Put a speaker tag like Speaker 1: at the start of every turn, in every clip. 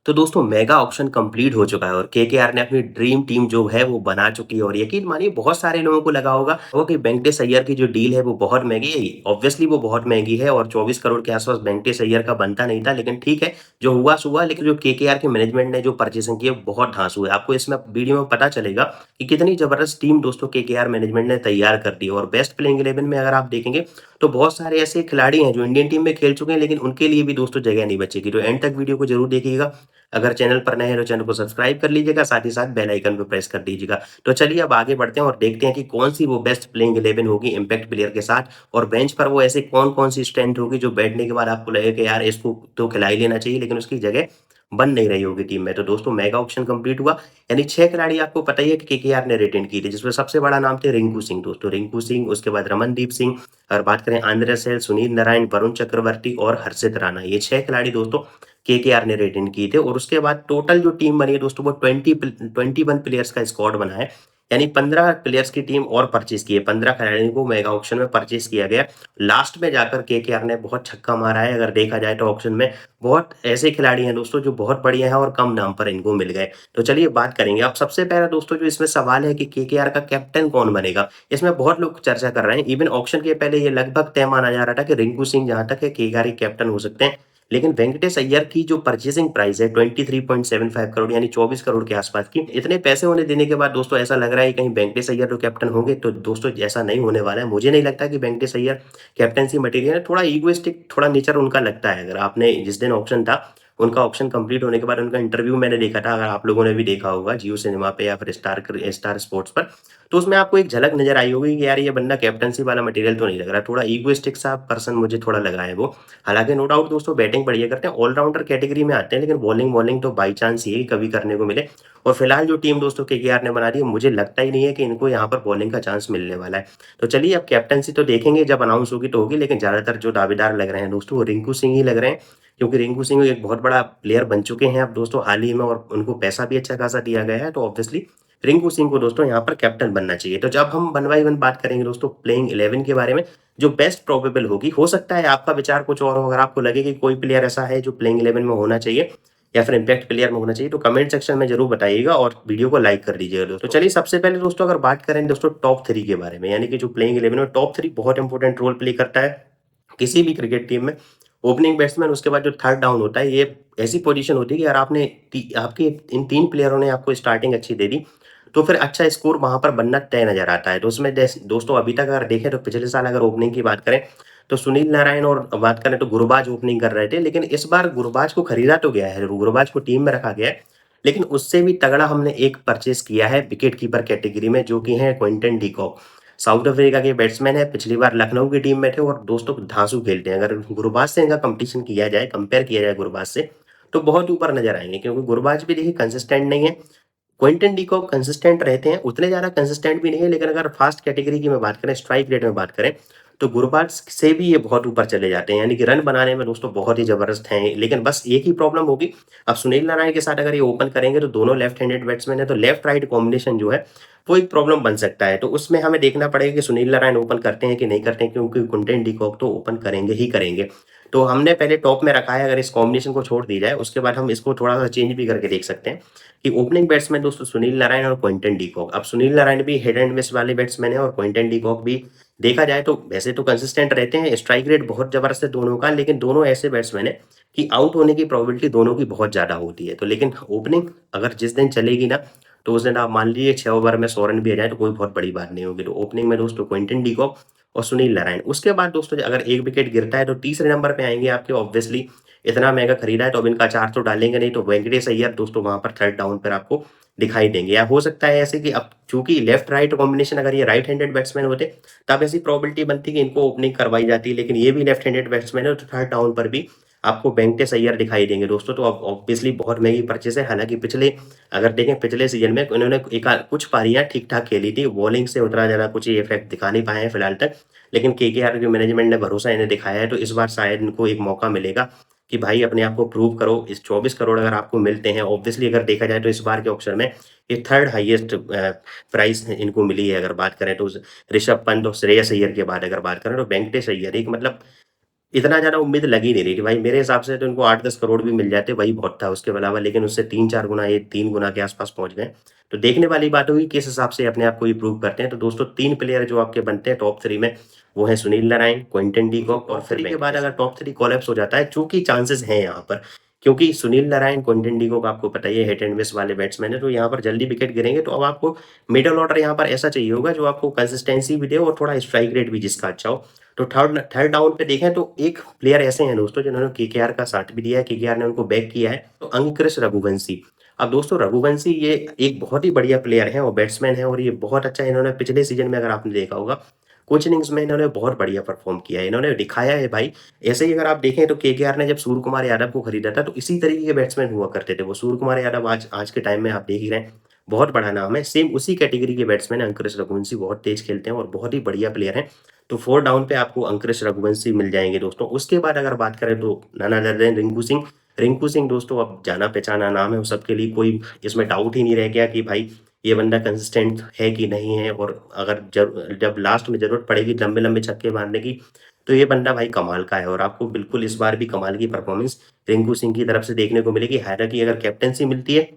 Speaker 1: तो दोस्तों mega auction complete हो चुका है और केकेआर ने अपनी ड्रीम टीम जो है वो बना चुकी है और यकीन मानिए बहुत सारे लोगों को लगा होगा वो कि वेंकटेश अय्यर की जो डील है वो बहुत महंगी है। ऑब्वियसली वो बहुत महंगी है और 24 करोड़ के आसपास वेंकटेश अय्यर का बनता नहीं था, लेकिन ठीक है, जो हुआ सो हुआ। लेकिन जो केकेआर के मैनेजमेंट ने जो परचेसिंग की है बहुत धांसू है। आपको इसमें वीडियो में पता चलेगा कि कितनी जबरदस्त टीम दोस्तों केकेआर मैनेजमेंट ने तैयार कर दी है। और बेस्ट प्लेइंग 11 में अगर आप देखेंगे तो बहुत सारे ऐसे खिलाड़ी हैं जो इंडियन टीम में खेल चुके हैं, लेकिन उनके लिए भी दोस्तों जगह नहीं बचेगी। तो एंड तक वीडियो को जरूर देखिएगा। अगर चैनल पर नए हैं तो चैनल को सब्सक्राइब कर लीजिएगा, साथ ही साथ बेल आइकन पे प्रेस कर दीजिएगा। तो चलिए अब आगे बढ़ते हैं और देखते हैं कि कौन-सी वो बेस्ट प्लेइंग 11 होगी इम्पैक्ट प्लेयर के साथ और बेंच पर वो ऐसी कौन-कौन सी स्ट्रेंथ होगी जो बैठने के बाद आपको लगेगा कि यार इसको तो खिला ही लेना चाहिए, लेकिन उसकी जगह बन नहीं रही होगी टीम में। तो दोस्तों मेगा ऑक्शन कंप्लीट हुआ, यानी 6 खिलाड़ी आपको पता ही है कि केकेआर ने रिटेन किए थे, जिसमें सबसे बड़ा नाम थे रिंकू सिंह दोस्तों। रिंकू सिंह, उसके बाद रमनदीप सिंह, अगर बात करें आंद्रे सेल, सुनील नारायण, वरुण चक्रवर्ती और हर्षित राणा, ये 6 खिलाड़ी दोस्तों केकेआर ने रिटेन किए थे। और उसके बाद टोटल जो टीम बनी है दोस्तों वो 21 प्लेयर्स का स्क्वाड बना है, यानी 15 प्लेयर्स की टीम और परचेज की है। 15 खिलाड़ियों को मेगा ऑक्शन में परचेज किया गया। लास्ट में जाकर केकेआर ने बहुत छक्का मारा है। अगर देखा जाए तो ऑक्शन में बहुत ऐसे खिलाड़ी हैं दोस्तों जो बहुत बढ़िया हैं और कम दाम पर इनको मिल गए। तो चलिए बात करेंगे। अब सबसे पहला दोस्तों जो इसमें सवाल है कि केकेआर का कैप्टन कौन बनेगा? इसमें बहुत लोग चर्चा कर रहे हैं। इवन ऑक्शन के पहले ये लगभग तय माना जा रहा था कि रिंकू सिंह जहाँ तक है केकेआर के कैप्टन हो सकते हैं। लेकिन वेंकटेश अय्यर की जो परचेसिंग प्राइस है 23.75 करोड़, यानी 24 करोड़ के आसपास की, इतने पैसे होने देने के बाद दोस्तों ऐसा लग रहा है कि कहीं वेंकटेश अय्यर तो कैप्टन होंगे। तो दोस्तों ऐसा नहीं होने वाला है। मुझे नहीं लगता कि वेंकटेश अय्यर कैप्टनसी मटेरियल है। थोड़ा ईगोइस्टिक थोड़ा नेचर उनका लगता है। अगर आपने जिस दिन ऑक्शन था, उनका ऑक्शन कंप्लीट होने के बाद उनका इंटरव्यू मैंने देखा था, अगर आप लोगों ने भी देखा होगा जियो सिनेमा पे या फिर स्टार स्पोर्ट्स पर, तो उसमें आपको एक झलक नजर आई होगी कि यार ये बंदा कैप्टनसी वाला मटेरियल तो नहीं लग रहा। थोड़ा ईगोइस्टिक सा पर्सन मुझे थोड़ा लगा है वो। हालाँकि नो डाउट दोस्तों बैटिंग बढ़िया करते हैं, ऑलराउंडर कैटेगरी में आते हैं, लेकिन बॉलिंग तो बाई चांस ही कभी करने को मिले। और फिलहाल जो टीम दोस्तों केकेआर ने बना दी है, मुझे लगता ही नहीं है कि इनको यहाँ पर बॉलिंग का चांस मिलने वाला है। तो चलिए अब कैप्टनसी तो देखेंगे, जब अनाउंस होगी तो होगी, लेकिन ज़्यादातर जो दावेदार लग रहे हैं दोस्तों वो रिंकू सिंह ही लग रहे हैं। क्योंकि रिंकू सिंह एक बहुत बड़ा प्लेयर बन चुके हैं अब दोस्तों हाल ही में, और उनको पैसा भी अच्छा खासा दिया गया है। तो ऑब्वियसली रिंकू सिंह को दोस्तों यहाँ पर कैप्टन बनना चाहिए। तो जब हम वन बाई वन बात करेंगे दोस्तों प्लेइंग 11 के बारे में, जो बेस्ट प्रोबेबल होगी, हो सकता है आपका विचार कुछ और हो। अगर आपको लगे कि कोई प्लेयर ऐसा है जो प्लेइंग 11 में होना चाहिए या फिर इम्पैक्ट प्लेयर में होना चाहिए, तो कमेंट सेक्शन में जरूर बताइएगा और वीडियो को लाइक कर दीजिएगा दोस्तों। तो चलिए सबसे पहले दोस्तों अगर बात करें दोस्तों टॉप 3 के बारे में, यानी कि जो प्लेइंग 11 में टॉप 3 बहुत इंपॉर्टेंट रोल प्ले करता है किसी भी क्रिकेट टीम में। ओपनिंग बैट्समैन, उसके बाद जो थर्ड डाउन होता है, ये ऐसी पोजीशन होती है कि यार आपके इन 3 प्लेयरों ने आपको स्टार्टिंग अच्छी दे दी, तो फिर अच्छा स्कोर वहाँ पर बनना तय नज़र आता है। तो उसमें दोस्तों अभी तक अगर देखें तो पिछले साल अगर ओपनिंग की बात करें तो सुनील नारायण, और बात करें तो गुरबाज ओपनिंग कर रहे थे, लेकिन इस बार गुरबाज को खरीदा तो गया है, गुरबाज को टीम में रखा गया है, लेकिन उससे भी तगड़ा हमने एक परचेज किया है विकेट कीपर कैटेगरी में, जो कि है Quinton de Kock. South Africa के बैट्समैन है, पिछली बार लखनऊ की टीम में थे और दोस्तों धांसू खेलते हैं। अगर गुरबाज से इनका कंपटीशन किया जाए, कंपेयर किया जाए गुरबाज से, तो बहुत ऊपर नजर आएंगे, क्योंकि गुरबाज भी देखिए कंसिस्टेंट नहीं है। क्विंटन डी कॉक कंसिस्टेंट रहते हैं, उतने ज़्यादा कंसिस्टेंट भी नहीं है, लेकिन अगर फास्ट कैटेगरी की मैं बात करें, स्ट्राइक रेट में बात करें, तो गुरबाज से भी ये बहुत ऊपर चले जाते हैं, यानी कि रन बनाने में दोस्तों बहुत ही ज़बरदस्त हैं। लेकिन बस एक ही प्रॉब्लम होगी, अब सुनील नारायण के साथ अगर ये ओपन करेंगे तो दोनों लेफ्ट हैंडेड बैट्समैन है, तो लेफ्ट राइट कॉम्बिनेशन जो है वो एक प्रॉब्लम बन सकता है। तो उसमें हमें देखना पड़ेगा कि सुनील नारायण ओपन करते हैं कि नहीं करते हैं, क्योंकि क्विंटन डी कॉक तो ओपन करेंगे ही करेंगे। तो हमने पहले टॉप में रखा है। अगर इस कॉम्बिनेशन को छोड़ दी जाए, उसके बाद हम इसको थोड़ा सा चेंज भी करके देख सकते हैं कि ओपनिंग बैट्समैन दोस्तों सुनील नारायण और क्विंटन डी कॉक। अब सुनील नारायण भी हिट एंड मिस वाले बैट्समैन है और क्विंटन डी कॉक भी देखा जाए तो वैसे तो कंसिस्टेंट रहते हैं, स्ट्राइक रेट बहुत जबरदस्त है दोनों का, लेकिन दोनों ऐसे बैट्समैन है कि आउट होने की प्रोबेबिलिटी दोनों की बहुत ज्यादा होती है। तो लेकिन ओपनिंग अगर जिस दिन चलेगी ना, तो उस दिन आप मान लीजिए 6 ओवर में 100 रन भी आ जाए तो कोई बहुत बड़ी बात नहीं होगी। तो ओपनिंग में दोस्तों क्विंटन डी कॉक और सुनील नारायण। उसके बाद दोस्तों अगर एक विकेट गिरता है तो तीसरे नंबर पे आएंगे आपके, ऑब्वियसली इतना महंगा खरीदा है तो अब इनका चार तो डालेंगे नहीं, तो वेंकटेश अय्यर दोस्तों वहां पर थर्ड डाउन पर आपको दिखाई देंगे। या हो सकता है ऐसे कि अब चूंकि लेफ्ट राइट कॉम्बिनेशन, अगर ये राइट हैंडेड बैट्समैन होते तब ऐसी प्रोबेबिलिटी बनती कि इनको ओपनिंग करवाई जाती, लेकिन ये भी लेफ्ट हैंडेड बैट्समैन है, तो थर्ड डाउन पर भी आपको वेंकटेश अय्यर दिखाई देंगे दोस्तों। तो अब ऑब्वियसली बहुत महंगी परचेज है। हालांकि पिछले अगर देखें पिछले सीजन में इन्होंने कुछ पारियां ठीक ठाक खेली थी, बॉलिंग से उतना ज्यादा कुछ इफेक्ट दिखा नहीं पाए हैं फिलहाल तक, लेकिन केकेआर के मैनेजमेंट ने भरोसा इन्हें दिखाया है, तो इस बार शायद इनको एक मौका मिलेगा कि भाई अपने आप को प्रूव करो। इस 24 करोड़ अगर आपको मिलते हैं, ऑब्वियसली अगर देखा जाए तो इस बार के ऑक्शन में ये थर्ड हाईएस्ट प्राइस इनको मिली है। अगर बात करें तो ऋषभ पंत और श्रेयस अय्यर के बाद अगर बात करें तो वेंकटेश अय्यर एक मतलब इतना ज़्यादा उम्मीद लग ही नहीं रही थी भाई। मेरे हिसाब से तो इनको 8-10 करोड़ भी मिल जाते, वही बहुत था उसके अलावा, लेकिन उससे 3-4 गुना, ये 3 गुना के आस-पास पहुँच गए। तो देखने वाली बात होगी किस हिसाब से अपने आप को इम्प्रूव करते हैं। तो दोस्तों 3 प्लेयर जो आपके बनते हैं टॉप 3 में, वो हैं Sunil Narine, Quinton de Kock और फिर के बाद अगर टॉप 3 कोलैप्स हो जाता है, चूँकि चांसेस हैं यहाँ पर, क्योंकि Sunil Narine, Quinton de Kock आपको पता ही है हिट एंड मिस वाले बैट्समैन हैं, तो यहाँ पर जल्दी विकेट गिरेंगे। तो अब आपको मिडल ऑर्डर यहाँ पर ऐसा चाहिए होगा जो आपको कंसिस्टेंसी भी दे और थोड़ा स्ट्राइक रेट भी जिसका अच्छा हो। तो थर्ड थर्ड डाउन पे देखें तो एक प्लेयर ऐसे हैं दोस्तों जिन्होंने केकेआर का साथ भी दिया है, केकेआर ने उनको बैक किया है, तो अंकुश रघुवंशी। अब दोस्तों रघुवंशी ये एक बहुत ही बढ़िया प्लेयर है और बैट्समैन है, और ये बहुत अच्छा, इन्होंने पिछले सीजन में अगर आपने देखा होगा कुछ इनिंग्स में इन्होंने बहुत बढ़िया परफॉर्म किया है, इन्होंने दिखाया है भाई। ऐसे ही अगर आप देखें तो केकेआर ने जब सूर्य कुमार यादव को खरीदा था तो इसी तरीके के बैट्समैन हुआ करते थे वो। सूर्य कुमार यादव आज आज के टाइम में आप देख ही रहे हैं, बहुत बड़ा नाम है। सेम उसी कैटेगरी के बैट्समैन अंकुश रघुवंशी, बहुत तेज खेलते हैं और बहुत ही बढ़िया प्लेयर हैं। तो 4 डाउन पे आपको अंकुश रघुवंशी मिल जाएँगे दोस्तों। उसके बाद अगर बात करें तो none other than Rinku Singh. Rinku Singh दोस्तों अब जाना-पहचाना नाम है, वो सबके लिए, कोई इसमें डाउट ही नहीं रह गया कि भाई ये बंदा कंसिस्टेंट है कि नहीं है, और अगर जब लास्ट में ज़रूरत पड़ेगी लंबे-लंबे छक्के मारने की, तो ये बंदा भाई कमाल का है, और आपको बिल्कुल इस बार भी कमाल की परफॉर्मेंस रिंकू सिंह की तरफ से देखने को मिलेगी। हालाँकि अगर कैप्टेंसी मिलती है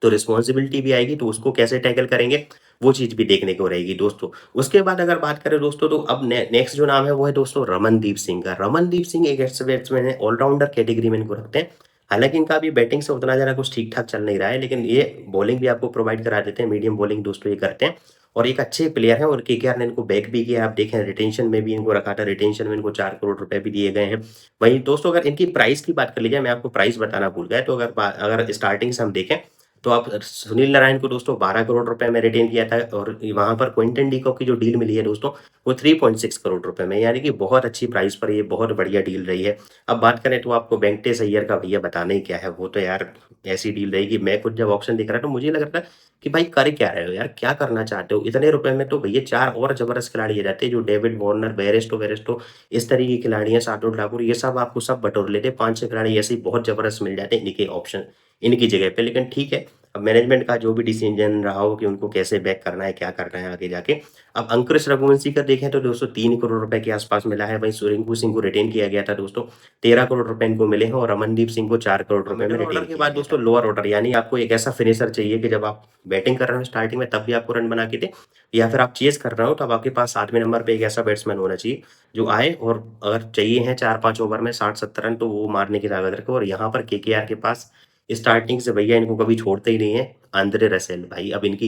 Speaker 1: तो रिस्पॉन्सिबिलिटी भी आएगी, तो उसको कैसे टैकल करेंगे, वो चीज़ भी देखने को रहेगी दोस्तों। उसके बाद अगर बात करें दोस्तों, तो अब नेक्स्ट जो नाम है वो है दोस्तों रमनदीप सिंह का। रमनदीप सिंह एक ऐसे बैट्समैन है, ऑलराउंडर कैटेगरी में इनको रखते हैं। हालाँकि इनका अभी बैटिंग से उतना ज़्यादा कुछ ठीक-ठाक चल नहीं रहा है, लेकिन ये बॉलिंग भी आपको प्रोवाइड करा देते हैं, मीडियम बॉलिंग दोस्तों ये करते हैं, और एक अच्छे प्लेयर हैं, और केकेआर ने इनको बैक भी किया है। आप देखें रिटेंशन में भी इनको रखा था, रिटेंशन में इनको 4 करोड़ रुपए भी दिए गए हैं। वहीं दोस्तों अगर इनकी प्राइस की बात कर ली जाए, मैं आपको प्राइस बताना भूल गया, तो अगर स्टार्टिंग से हम देखें तो आप सुनील नारायण को दोस्तों 12 करोड़ रुपए में रिटेन किया था, और वहाँ पर क्विंटन डी कॉक की जो डील मिली है दोस्तों, वो 3.6 करोड़ रुपए में, यानी कि बहुत अच्छी प्राइस पर ये बहुत बढ़िया डील रही है। अब बात करें तो आपको वेंकटेश अय्यर का भैया बताना ही क्या है, वो तो यार ऐसी डील रही कि मैं खुद जब ऑप्शन देख रहा था मुझे लग रहा था कि भाई कर क्या रहे हो यार, क्या करना चाहते हो? इतने रुपए में तो भैया 4 और ज़बरदस्त खिलाड़ी आ जाते हैं, जो डेविड वार्नर, बेयरस्टो इस तरीके के खिलाड़ी हैं, शार्दुल ठाकुर, ये सब आपको सब बटोर लेते। 5-6 खिलाड़ी ऐसे ही बहुत ज़बरदस्त मिल जाते हैं इनके ऑप्शन, इनकी जगह पे। लेकिन ठीक है, अब मैनेजमेंट का जो भी डिसीजन रहा हो कि उनको कैसे बैक करना है, क्या करना है आगे जाके। अब अंकुश रघुवंशी का देखें तो दोस्तों 3 करोड़ रुपए के आस-पास मिला है। वहीं रिंकू सिंह को रिटेन किया गया था दोस्तों, 13 करोड़ रुपए इनको मिले हैं, और अमनदीप सिंह को 4 करोड़ रुपए में रिटेन के बाद दोस्तों लोअर ऑर्डर, यानी आपको एक ऐसा फिनिशर चाहिए कि जब आप बैटिंग कर रहे हो स्टार्टिंग में तब भी आपको रन बना के दे, या फिर आप चेज़ कर रहे हो तब आपके पास 7वें नंबर पे एक ऐसा बैट्समैन होना चाहिए जो आए, और अगर चाहिए हैं 4-5 ओवर में 60-70 रन, तो वो मारने की ताकत रखे। और यहाँ पर केकेआर के पास स्टार्टिंग से भैया इनको कभी छोड़ते ही नहीं है, आंद्रे रसेल भाई। अब इनकी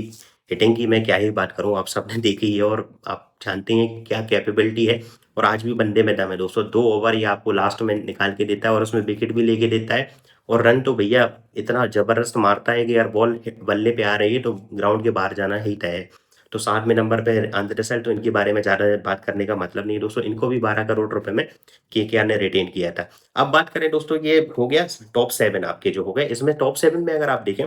Speaker 1: हिटिंग की मैं क्या ही बात करूँ, आप सबने देखी ही है और आप जानते हैं क्या कैपेबिलिटी है, और आज भी बंदे में दम है दोस्तों। 2 ओवर ये आपको लास्ट में निकाल के देता है, और उसमें विकेट भी लेके देता है, और रन तो भैया इतना ज़बरदस्त मारता है कि यार बॉल बल्ले पे आ रही है तो ग्राउंड के बाहर जाना ही तय है। तो 7वें नंबर पे आंद्रे रसेल, तो इनके बारे में ज़्यादा बात करने का मतलब नहीं है दोस्तों। इनको भी 12 करोड़ रुपए में केकेआर ने रिटेन किया था। अब बात करें दोस्तों, ये हो गया टॉप 7 आपके जो हो गए। इसमें टॉप 7 में अगर आप देखें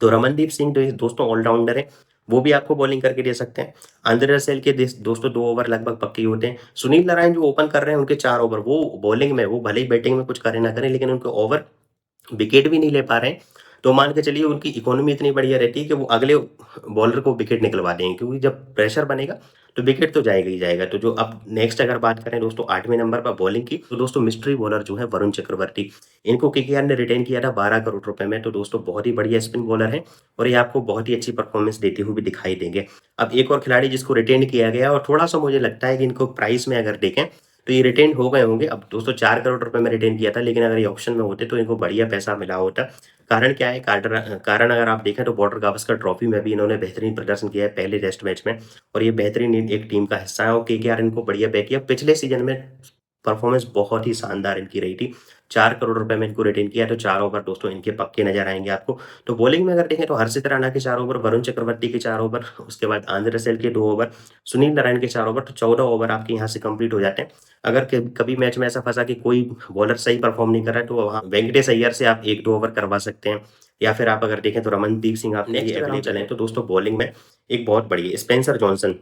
Speaker 1: तो रमनदीप सिंह दोस्तों ऑलराउंडर है, वो भी आपको बॉलिंग करके दे सकते हैं। आंद्रे रसेल के दोस्तों 2 ओवर लगभग पक्के ही होते हैं। सुनील नारायण जो ओपन कर रहे हैं उनके 4 ओवर, वो बॉलिंग में, वो भले ही बैटिंग में कुछ करें ना करें, लेकिन उनके ओवर विकेट भी नहीं ले पा रहे हैं, तो मान के चलिए उनकी इकोनॉमी इतनी बढ़िया रहती है कि वो अगले बॉलर को विकेट निकलवा देंगे, क्योंकि जब प्रेशर बनेगा तो विकेट तो जाएगा ही जाएगा। तो जो अब नेक्स्ट अगर बात करें दोस्तों 8वें नंबर पर बॉलिंग की, तो दोस्तों मिस्ट्री बॉलर जो है वरुण चक्रवर्ती, इनको केकेआर ने रिटेन किया था 12 करोड़ रुपए में। तो दोस्तों बहुत ही बढ़िया स्पिन बॉलर है, और ये आपको बहुत ही अच्छी परफॉर्मेंस देते हुए भी दिखाई देंगे। अब एक और खिलाड़ी जिसको रिटेन किया गया, और थोड़ा-सा मुझे लगता है कि इनको प्राइस में अगर देखें तो ये रिटेन हो गए होंगे। अब दोस्तों 4 करोड़ रुपए में रिटेन किया था, लेकिन अगर ये ऑप्शन में होते तो इनको बढ़िया पैसा मिला होता। कारण क्या है? कारण अगर आप देखें तो बॉर्डर गावस्कर ट्रॉफी में भी इन्होंने बेहतरीन प्रदर्शन किया है पहले टेस्ट मैच में, और ये बेहतरीन एक टीम का हिस्सा है, और केकेआर इनको बढ़िया बैक किया। पिछले सीजन में परफॉर्मेंस बहुत ही शानदार इनकी रही थी। 4 करोड़ रुपए में इनको रिटेन किया, तो 4 ओवर दोस्तों इनके पक्के नज़र आएँगे आपको। तो बॉलिंग में अगर देखें तो हर्षित राणा के 4 ओवर, वरुण चक्रवर्ती के 4 ओवर, उसके बाद आंद्रे रसेल के 2 ओवर, सुनील नारायण के 4 ओवर, तो 14 ओवर आपके यहाँ से कंप्लीट हो जाते हैं। अगर कभी मैच में ऐसा फंसा कि कोई बॉलर सही परफॉर्म नहीं कर रहा है, तो वहाँ वेंकटेश अय्यर से आप 1-2 ओवर करवा सकते हैं, या फिर आप अगर देखें तो रमनदीप सिंह आप नेक्स्ट अगर हम चलें तो दोस्तों बॉलिंग में एक बहुत बढ़िया स्पेंसर जॉनसन।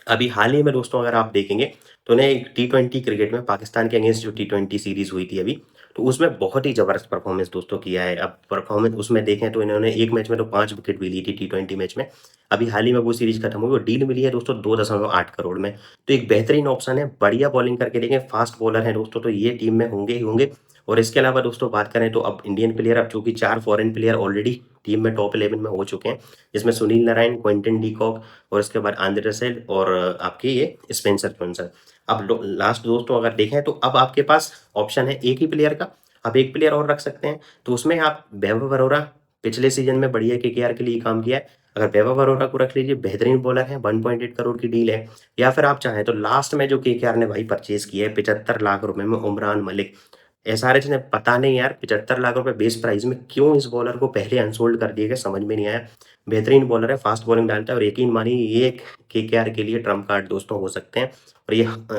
Speaker 1: अभी हाल ही में दोस्तों अगर आप देखेंगे तो उन्हें एक टी20 क्रिकेट में पाकिस्तान के अगेंस्ट जो टी20 सीरीज़ हुई थी अभी, तो उसमें बहुत ही ज़बरदस्त परफ़ॉर्मेंस दोस्तों किया है। अब परफ़ॉर्मेंस उसमें देखें तो इन्होंने एक मैच में तो 5 विकेट भी ली थी टी20 मैच में। अभी हाल ही में वो सीरीज़ खत्म हुई, वो डील मिली है दोस्तों 2.8 करोड़ में। तो एक बेहतरीन ऑप्शन है, बढ़िया बॉलिंग करके देखें, फ़ास्ट बॉलर हैं दोस्तों, तो ये टीम में होंगे ही होंगे। और इसके अलावा दोस्तों बात करें तो अब इंडियन प्लेयर, अब चूँकि 4 फॉरेन प्लेयर ऑलरेडी टीम में टॉप 11 में हो चुके हैं, जिसमें Sunil Narine, Quinton de Kock और उसके बाद आंद्रे रसेल और आपके ये स्पेंसर जॉनसन। अब लास्ट दोस्तों अगर देखें तो अब आपके पास ऑप्शन है एक ही प्लेयर का, आप एक प्लेयर और रख सकते हैं। तो उसमें आप वैभव अरोड़ा, पिछले सीजन में बढ़िया केकेआर के लिए काम किया है, अगर वैभव अरोड़ा को रख लीजिए, बेहतरीन बॉलर है, 1.8 करोड़ की डील है। या फिर आप चाहें तो लास्ट में जो केकेआर ने भाई परचेज किया है 75 लाख रुपए में, उमरान मलिक। एसआरएच ने पता नहीं यार 75 लाख रुपए बेस प्राइस में क्यों इस बॉलर को पहले अनसोल्ड कर दिए गए, समझ में नहीं आया। बेहतरीन बॉलर है, फास्ट बॉलिंग डालता है और यकीन मानिए ये केकेआर के लिए ट्रम्प कार्ड दोस्तों हो सकते हैं। और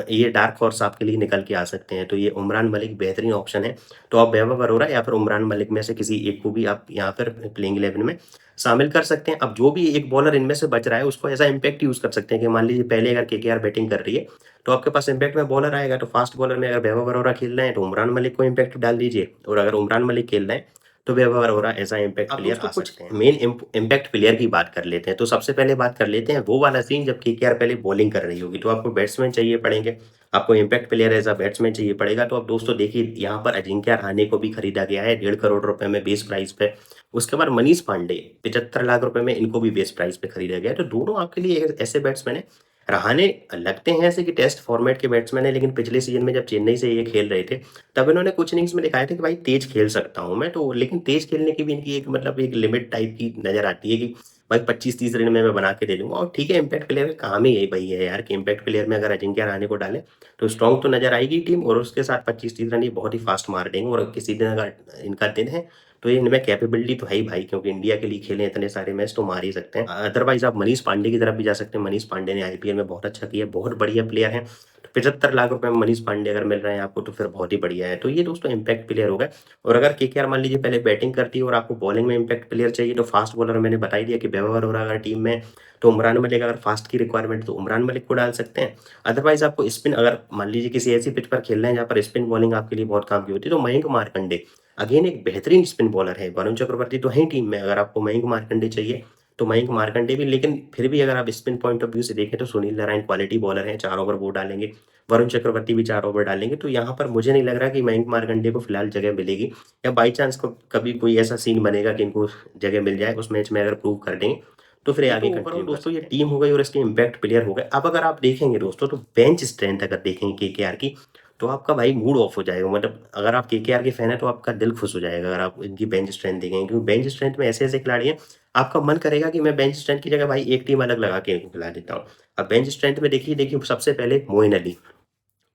Speaker 1: ये डार्क हॉर्स आपके लिए निकल के आ सकते हैं। तो ये उमरान मलिक बेहतरीन ऑप्शन है। तो आप वैभव अरोड़ा या फिर उमरान मलिक में से किसी एक को भी आप यहाँ पर प्लेइंग 11 में शामिल कर सकते हैं। अब जो भी एक बॉलर इनमें से बच रहा है उसको ऐसा इम्पैक्ट यूज़ कर सकते हैं कि मान लीजिए पहले अगर केकेआर बैटिंग कर रही है तो आपके पास इम्पैक्ट में बॉलर आएगा, तो फास्ट बॉलर में अगर वैभव अरोड़ा खेल रहे हैं तो उमरान मलिक को इम्पैक्ट डाल दीजिए, और अगर उमरान मलिक खेल रहे हैं तो वैभव अरोड़ा ऐसा इम्पैक्ट प्लेयर आ सकते हैं। मेन इम्पैक्ट प्लेयर की बात कर लेते हैं। तो सबसे पहले बात कर लेते हैं वो वाला सीन जब केकेआर पहले बॉलिंग कर रही होगी, तो आपको बैट्समैन चाहिए पड़ेंगे, आपको impact player as a batsman चाहिए पड़ेगा। तो अब दोस्तों देखिए यहाँ पर अजिंक्य रहाणे को भी खरीदा गया है 1.5 करोड़ रुपए में बेस प्राइस पे। उसके बाद मनीष पांडे 75 लाख रुपए में, इनको भी बेस प्राइस पे खरीदा गया है। तो दोनों आपके लिए ऐसे बैट्समैन है। रहाणे लगते हैं ऐसे कि टेस्ट फॉर्मेट के बैट्समैन है, लेकिन पिछले सीजन में जब चेन्नई से ये खेल रहे थे तब इन्होंने कुछ इनिंग्स में दिखाया था कि भाई तेज खेल सकता हूँ मैं तो, लेकिन तेज खेलने की भी इनकी एक मतलब एक लिमिट टाइप की नजर आती है कि भाई 25-30 रन में मैं बना के दे दूंगा। और ठीक है, इम्पैक्ट प्लेयर का काम ही यही भाई है यार कि इम्पैक्ट प्लेयर में अगर अजिंक्य रहाणे को डालें तो स्ट्रॉन्ग तो नजर आएगी टीम, और उसके साथ 25-30 रन ये बहुत ही फास्ट मार देंगे। और किसी दिन अगर इनका दिन है तो ये इनमें कैपेबिलिटी तो है ही भाई, क्योंकि इंडिया के लिए खेले इतने सारे मैच तो मार ही सकते हैं। अदरवाइज आप मनीष पांडे की तरफ भी जा सकते हैं। मनीष पांडे ने आईपीएल में बहुत अच्छा किया, बहुत बढ़िया प्लेयर है। तो 75 लाख रुपए में मनीष पांडे अगर मिल रहे हैं आपको तो फिर बहुत ही बढ़िया है। तो ये दोस्तों इम्पैक्ट प्लेयर हो गए। और अगर केकेआर मान लीजिए पहले बैटिंग करती है और आपको बॉलिंग में इम्पैक्ट प्लेयर चाहिए, तो फास्ट बॉलर मैंने बता ही दिया कि वैभव अरोड़ा अगर टीम में, तो उमरान मलिक अगर फास्ट की रिक्वायरमेंट तो उमरान मलिक को डाल सकते हैं। अदरवाइज आपको स्पिन, अगर मान लीजिए किसी ऐसी पिच पर खेल रहे हैं जहाँ पर स्पिन बॉलिंग आपके लिए बहुत काम की होती है, तो मयंक मार्कंडे अगेन एक बेहतरीन स्पिन बॉलर है। वरुण चक्रवर्ती तो है ही टीम में, अगर आपको मयंक मार्कंडे चाहिए तो मयंक मार्कंडे भी, लेकिन फिर भी अगर आप स्पिन पॉइंट ऑफ व्यू से देखें तो सुनील नारायण क्वालिटी बॉलर है, 4 ओवर वो डालेंगे। वरुण चक्रवर्ती भी 4 ओवर डालेंगे। तो यहाँ पर मुझे नहीं लग रहा कि मयंक मार्कंडे को फिलहाल जगह मिलेगी, या बाई चांस कभी कोई ऐसा सीन बनेगा कि इनको जगह मिल जाए उस मैच में, अगर प्रूव कर देंगे तो फिर आगे कंटिन्यू। दोस्तों ये टीम हो गई और इसके इम्पैक्ट प्लेयर हो गए। अब अगर आप देखेंगे दोस्तों तो बेंच स्ट्रेंथ अगर देखेंगे केकेआर की, तो आपका भाई मूड ऑफ हो जाएगा। मतलब अगर आप केकेआर के फैन है तो आपका दिल खुश हो जाएगा अगर आप इनकी बेंच स्ट्रेंथ देखेंगे, क्योंकि बेंच स्ट्रेंथ में ऐसे ऐसे खिलाड़ी हैं आपका मन करेगा कि मैं बेंच स्ट्रेंथ की जगह भाई एक टीम अलग लगा के इनको खिला देता हूँ। अब बेंच स्ट्रेंथ में देखिए देखिए सबसे पहले मोइन अली,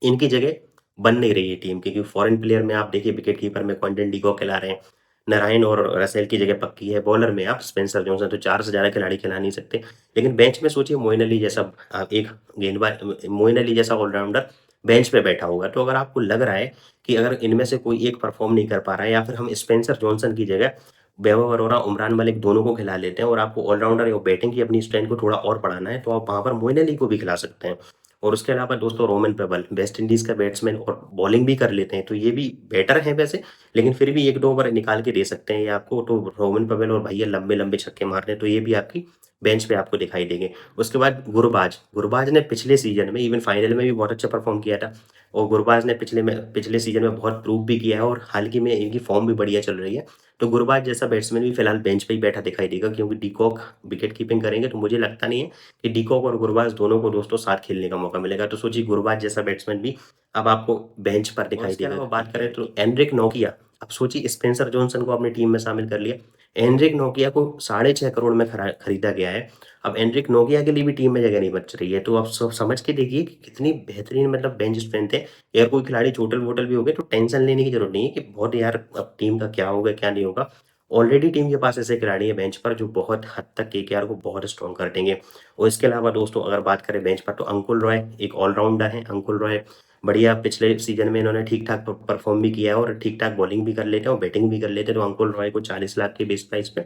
Speaker 1: इनकी जगह बन नहीं रही है टीम की, क्योंकि फॉरेन प्लेयर में आप देखिए विकेट कीपर में क्विंटन डी कॉक खिला रहे हैं, नारायण और रसेल की जगह पक्की है। बॉलर में आप स्पेंसर जॉनसन, तो 4 से ज़्यादा खिलाड़ी खिला नहीं सकते। लेकिन बेंच में सोचिए मोइन अली जैसा एक गेंदबाज, मोइन अली जैसा ऑलराउंडर बेंच पे बैठा होगा। तो अगर आपको लग रहा है कि अगर इनमें से कोई एक परफॉर्म नहीं कर पा रहा है, या फिर हम स्पेंसर जॉनसन की जगह वैभव अरोड़ा, उमरान मलिक दोनों को खिला लेते हैं, और आपको ऑलराउंडर या बैटिंग की अपनी स्ट्रेंथ को थोड़ा और बढ़ाना है, तो आप वहाँ पर मोइन अली को भी खिला सकते हैं। और उसके अलावा दोस्तों रोमन पेबल वेस्ट इंडीज का बैट्समैन और बॉलिंग भी कर लेते हैं, तो ये भी बेटर है वैसे, लेकिन फिर भी 1-2 ओवर निकाल के दे सकते हैं ये आपको। तो रोमन पेबल और भैया लंबे लंबे छक्के मार रहे हैं, तो ये भी आपकी बेंच पे आपको दिखाई देंगे। उसके बाद गुरबाज, गुरबाज ने पिछले सीजन में इवन फाइनल में भी बहुत अच्छा परफॉर्म किया था, और गुरबाज ने पिछले सीजन में बहुत प्रूव भी किया है, और हाल ही में इनकी फॉर्म भी बढ़िया चल रही है। तो गुरबाज जैसा बैट्समैन भी फिलहाल बेंच पे ही बैठा दिखाई देगा, क्योंकि डीकॉक विकेट कीपिंग करेंगे, तो मुझे लगता नहीं है कि डीकॉक और गुरबाज दोनों को दोस्तों साथ खेलने का मौका मिलेगा। तो सोचिए गुरबाज जैसा बैट्समैन भी अब आपको बेंच पर दिखाई देगा। बात करें तो एनरिक नोकिया, अब सोचिए स्पेंसर जॉनसन को अपनी टीम में शामिल कर लिया, एनरिक नोकिया को 6.5 करोड़ में खरीदा गया है। अब एनरिक नोकिया के लिए भी टीम में जगह नहीं बच रही है, तो आप समझ के देखिए कि कितनी बेहतरीन मतलब बेंच स्ट्रेंथ है। अगर कोई खिलाड़ी चोटल वोटल भी हो गए तो टेंशन लेने की जरूरत नहीं है कि बहुत यार अब टीम का क्या होगा क्या नहीं होगा। ऑलरेडी टीम के पास ऐसे खिलाड़ी है बेंच पर जो बहुत हद तक केकेआर को बहुत स्ट्रॉन्ग कर देंगे। और इसके अलावा दोस्तों अगर बात करें बेंच पर, तो अंकुल रॉय एक ऑलराउंडर है। अंकुल रॉय बढ़िया पिछले सीज़न में इन्होंने ठीक-ठाक परफ़ॉर्म भी किया है और ठीक-ठाक बॉलिंग भी कर लेते हैं और बैटिंग भी कर लेते हैं, तो अंकुल रॉय को 40 लाख के बेस प्राइस पे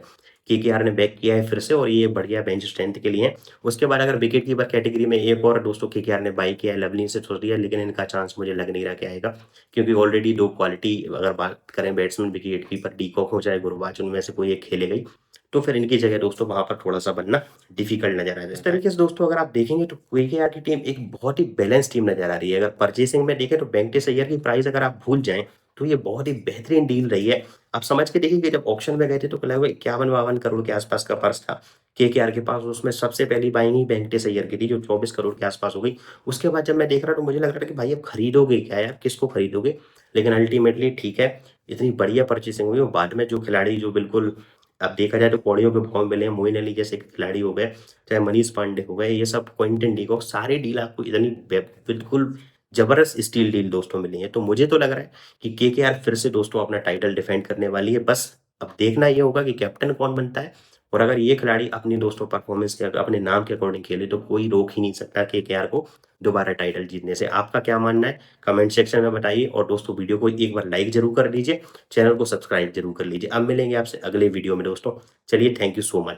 Speaker 1: केकेआर ने बैक किया है फिर से और ये बढ़िया बेंच स्ट्रेंथ के लिए है। उसके बाद अगर विकेट कीपर कैटेगरी में एक और दोस्तों केकेआर ने बाय किया है, लवली से थोड़ी है, लेकिन इनका चांस मुझे लग नहीं रहा कि आएगा, क्योंकि ऑलरेडी 2 क्वालिटी अगर बात करें batsman wicket keeper de Kock हो चाहे गुरबाज, उनमें से कोई एक खेलेगा ही। तो फिर इनकी जगह दोस्तों वहाँ पर थोड़ा-सा बनना डिफ़िकल्ट नज़र आ जाता है। इस तरीके से दोस्तों अगर आप देखेंगे तो केकेआर की टीम एक बहुत ही बैलेंस टीम नज़र आ रही है। अगर परचेसिंग में देखें तो वेंकटेश अय्यर की प्राइस अगर आप भूल जाएँ, तो ये बहुत ही बेहतरीन डील रही है। आप समझ के देखिए कि जब ऑक्शन में गए थे तो लगभग 51-52 करोड़ के आस-पास का पर्स था केकेआर के पास, उसमें सबसे पहली बाइंग ही वेंकटेश अय्यर की थी जो 24 करोड़ के आस-पास हो गई। उसके बाद जब मैं देख रहा तो मुझे लग रहा था कि भाई अब खरीदोगे क्या यार? किसको खरीदोगे? लेकिन अल्टीमेटली ठीक है, इतनी बढ़िया परचेसिंग हुई और बाद में जो खिलाड़ी जो बिल्कुल अब देखा जाए तो कौड़ियों के भाव मिले हैं, मोइन अली जैसे खिलाड़ी हो गए, चाहे मनीष पांडे हो गए, ये सब क्विंटन डी कॉक, सारी डील आपको इतनी बिल्कुल जबरदस्त स्टील डील दोस्तों मिली है। तो मुझे तो लग रहा है कि केकेआर फिर से दोस्तों अपना टाइटल डिफेंड करने वाली है। बस अब देखना ये होगा कि कैप्टन कौन बनता है और अगर ये खिलाड़ी अपनी दोस्तों परफॉर्मेंस के अपने नाम के अकॉर्डिंग खेले तो कोई रोक ही नहीं सकता केकेआर को दोबारा टाइटल जीतने से। आपका क्या मानना है? कमेंट सेक्शन में बताइए और दोस्तों वीडियो को एक बार लाइक ज़रूर कर दीजिए, चैनल को सब्सक्राइब ज़रूर कर लीजिए। अब मिलेंगे आपसे अगले वीडियो में दोस्तों। चलिए थैंक यू सो मच।